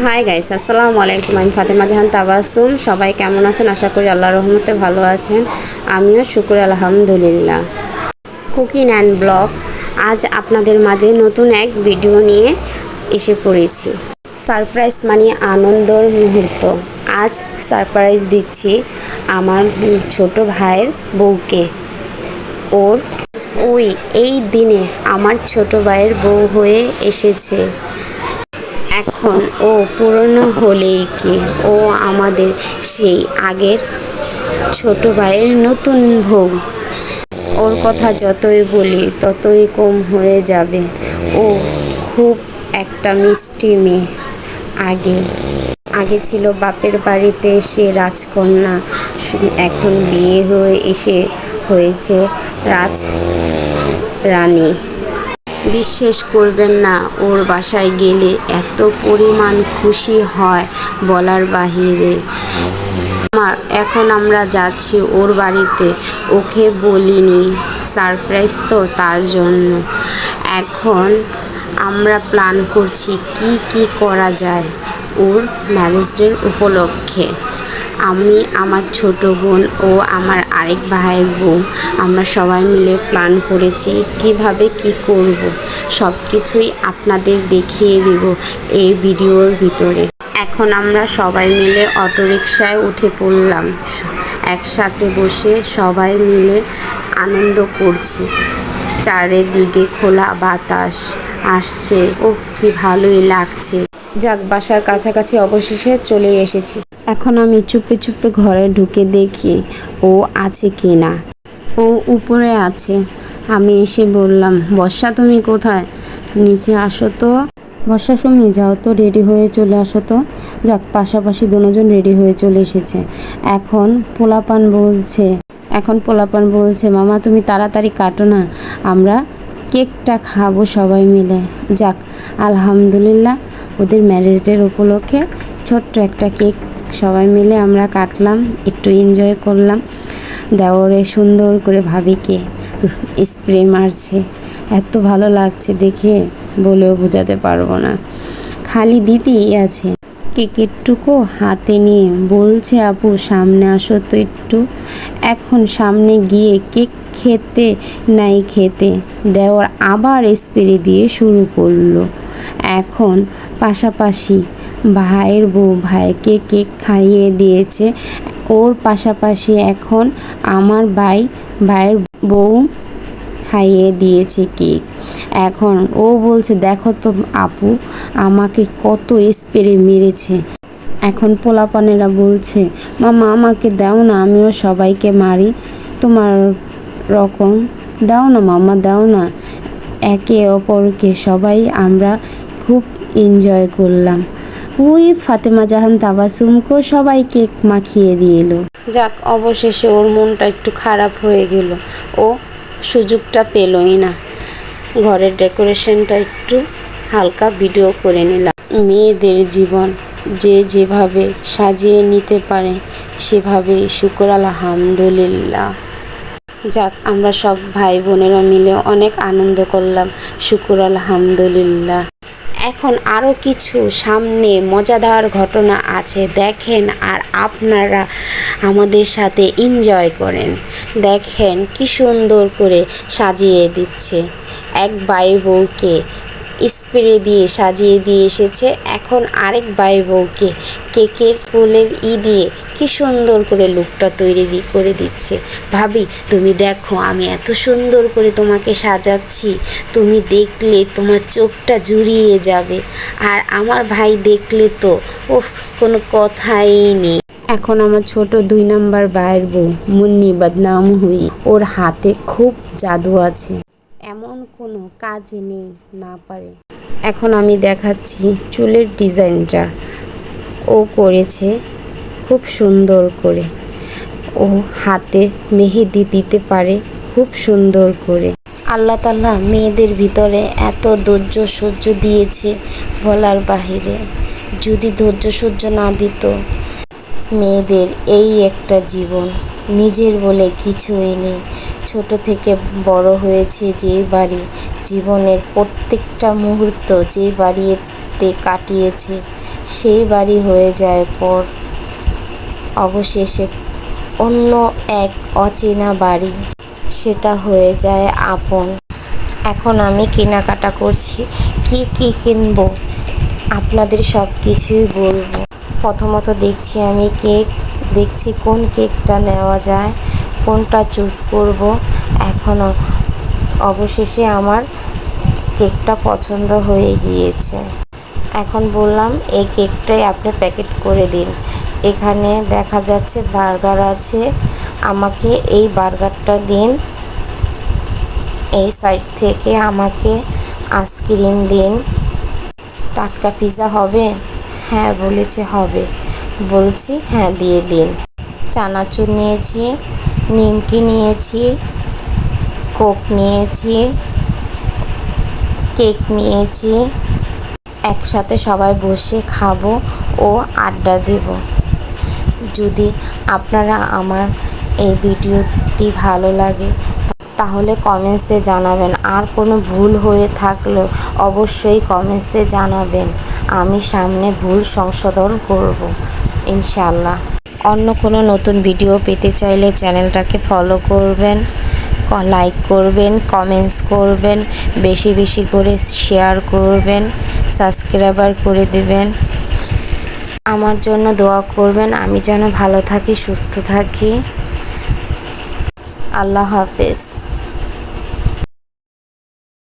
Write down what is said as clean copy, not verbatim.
Hi guys, আসসালামু আলাইকুম। আমি ফাতেমা জাহান তাবাসসুম। সবাই কেমন আছেন? আশা করি আল্লাহর রহমতে ভালো আছেন। আমিও শুকর আলহামদুলিল্লাহ। কুকিং অ্যান্ড ব্লগ, আজ আপনাদের মাঝে নতুন এক ভিডিও নিয়ে এসে পড়েছি। সারপ্রাইজ মানে আনন্দর মুহূর্ত। আজ সারপ্রাইজ দিচ্ছি আমার ছোট ভাইয়ের বউকে। এই দিনে আমার ছোট ভাইয়ের বউ হয়ে এসেছে। এখন ও পুরনো হলেই কি, ও আমাদের সেই আগের ছোট ভাইয়ের নতুন বউ। ওর কথা যতই বলি ততই কম হয়ে যাবে। ও খুব একটা মিষ্টি মেয়ে। আগে ছিল বাপের বাড়িতে সে রাজকন্যা, এখন বিয়ে হয়ে এসে হয়েছে রাজরানী। বিশ্বাস করবেন না, ওর বাসায় গেলে এত পরিমাণ খুশি হয় বলার বাহিরে। এখন আমরা যাচ্ছি ওর বাড়িতে। ওকে বলিনি, সারপ্রাইজ তো, তার জন্য। এখন আমরা প্ল্যান করছি কি কি করা যায় ওর ম্যারেজ ডে উপলক্ষে। আমি, আমার ছোট বোন ও আমার আরেক ভাইয়ের বউ, আমরা সবাই মিলে প্ল্যান করেছি কিভাবে কি করব। সব কিছুই আপনাদের দেখিয়ে দেব এই ভিডিওর ভিতরে। এখন আমরা সবাই মিলে অটোরিকশায় উঠে পড়লাম। একসাথে বসে সবাই মিলে আনন্দ করছি। চারিদিকে খোলা বাতাস আসছে, ও কি ভালোই লাগছে। যাক, বাসার কাছাকাছি অবশেষে চলে এসেছি। এখন আমি চুপে চুপে ঘরে ঢুকে দেখি ও আছে কি না। ও উপরে আছে। আমি এসে বললাম, বর্ষা তুমি কোথায়? নিচে আসো তো। বর্ষা, তুমি যাও তো, রেডি হয়ে চলে আসো তো। যাক, পাশাপাশি দুজন রেডি হয়ে চলে এসেছে। এখন পোলাপান বলছে, মামা তুমি তাড়াতাড়ি কাটো না, আমরা কেকটা খাবো সবাই মিলে। যাক, আলহামদুলিল্লাহ, ওদের ম্যারেজ ডের উপলক্ষে ছোট্ট একটা কেক সবাই মিলে আমরা কাটলাম, একটু এনজয় করলাম। দেওরে সুন্দর করে ভাবিকে স্প্রে মারছে, এত ভালো লাগছে দেখে, বলেও বোঝাতে পারবো না। খালি দিতেই আছে। কেকের টুকু হাতে নিয়ে বলছে, আপু সামনে আসো তো একটু। এখন সামনে গিয়ে কেক খেতে দেওয়ার আবার স্প্রে দিয়ে শুরু করলো। এখন পাশাপাশি ভাইয়ের বউ ভাইকে কেক খাইয়ে দিয়েছে। ওর পাশাপাশি এখন আমার ভাইয়ের বউ খাইয়ে দিয়েছে কেক। এখন ও বলছে, দেখো তো আপু আমাকে কত স্প্রে মেরেছে। এখন পোলাপানেরা বলছে, মামা আমাকে দাও না, আমিও সবাইকে মারি তোমার রকম, দাও না মামা, দাও না। একে অপরকে সবাই আমরা খুব এনজয় করলাম। ওই ফাতেমা জাহান তাবাসসুমকেও সবাই কেক মাখিয়ে দিয়ে এলো। যাক, অবশেষে ওর মনটা একটু খারাপ হয়ে গেল। ও সুযোগটা পেলই না। ঘরের ডেকোরেশনটা একটু হালকা ভিডিও করে নিলাম। মেয়েদের জীবন যে যেভাবে সাজিয়ে নিতে পারে সেভাবেই শুকর আলহামদুলিল্লাহ। যাক, আমরা সব ভাই বোনেরা মিলে অনেক আনন্দ করলাম, শুকর আলহামদুলিল্লাহ। এখন আরও কিছু সামনে মজাদার ঘটনা আছে, দেখেন আর আপনারা আমাদের সাথে এনজয় করেন। দেখেন কি সুন্দর করে সাজিয়ে দিচ্ছে। এক ভাই বউকে স্প্রে দিয়ে সাজিয়ে দিয়ে এসেছে। এখন আরেক ভাই বউকে কেকের ফুলের দিয়ে কি সুন্দর করে লুকটা তৈরি করে দিচ্ছে। ভাবি তুমি দেখো, আমি এত সুন্দর করে তোমাকে সাজাচ্ছি, তুমি দেখলে তোমার চোখটা জুড়িয়ে যাবে। আর আমার ভাই দেখলে তো কোনো কথাই নেই। এখন আমার ছোট 2 নাম্বার ভাইয়ের বউ মুন্নি বদনাম হুই, ওর হাতে খুব জাদু আছে, এমন কোনো কাজ নেই না পারে। এখন আমি দেখাচ্ছি চুলের ডিজাইনটা ও করেছে খুব সুন্দর করে। ও হাতে মেহেদি দিতে পারে খুব সুন্দর করে। আল্লাহ তাআলা মেয়েদের ভিতরে এত ধৈর্য সহ্য দিয়েছে বলার বাহিরে। যদি ধৈর্য সহ্য না দিত, মেয়েদের এই একটা জীবন, নিজের বলে কিছুই নেই। ছোট থেকে বড় হয়েছে যে বাড়ি, জীবনের প্রত্যেকটা মুহূর্ত যে বাড়িতে কাটিয়েছে, সেই বাড়ি হয়ে যায় পর। অবশেষে অন্য এক অচেনা বাড়ি, সেটা হয়ে যায় আপন। এখন আমি কেনাকাটা করছি, কি কি কিনবো আপনাদের সব কিছুই বলবো। প্রথমত দেখছি আমি কেক, দেখছি কোন কেকটা নেওয়া যায়, কোনটা চুজ করব। এখনও অবশেষে আমার কেকটা পছন্দ হয়ে গিয়েছে। এখন বললাম এই কেকটাই আপনি প্যাকেট করে দিন। এখানে দেখা যাচ্ছে বার্গার আছে, আমাকে এই বার্গারটা দিন। এই সাইড থেকে আমাকে আইসক্রিম দিন। টাটকা পিৎজা হবে? হ্যাঁ বলেছে হবে। বলছি হ্যাঁ দিয়ে দিন। চানাচুর নিয়েছি, নিমকি নিয়েছি, কোক নিয়েছি, কেক নিয়েছি। একসাথে সবাই বসে খাবো ও আড্ডা দেব। যদি আপনারা আমার এই ভিডিওটি ভালো লাগে তাহলে কমেন্টসে জানাবেন। আর কোনো ভুল হয়ে থাকলেও অবশ্যই কমেন্টসে জানাবেন। আমি সামনে ভুল সংশোধন করব ইনশাআল্লাহ। অন্য কোনো নতুন ভিডিও পেতে চাইলে চ্যানেলটাকে ফলো করবেন, লাইক করবেন, কমেন্টস করবেন, বেশি বেশি করে শেয়ার করবেন, সাবস্ক্রাইবার করে দেবেন। আমার জন্য দোয়া করবেন, আমি যেন ভালো থাকি, সুস্থ থাকি। আল্লাহ হাফেজ।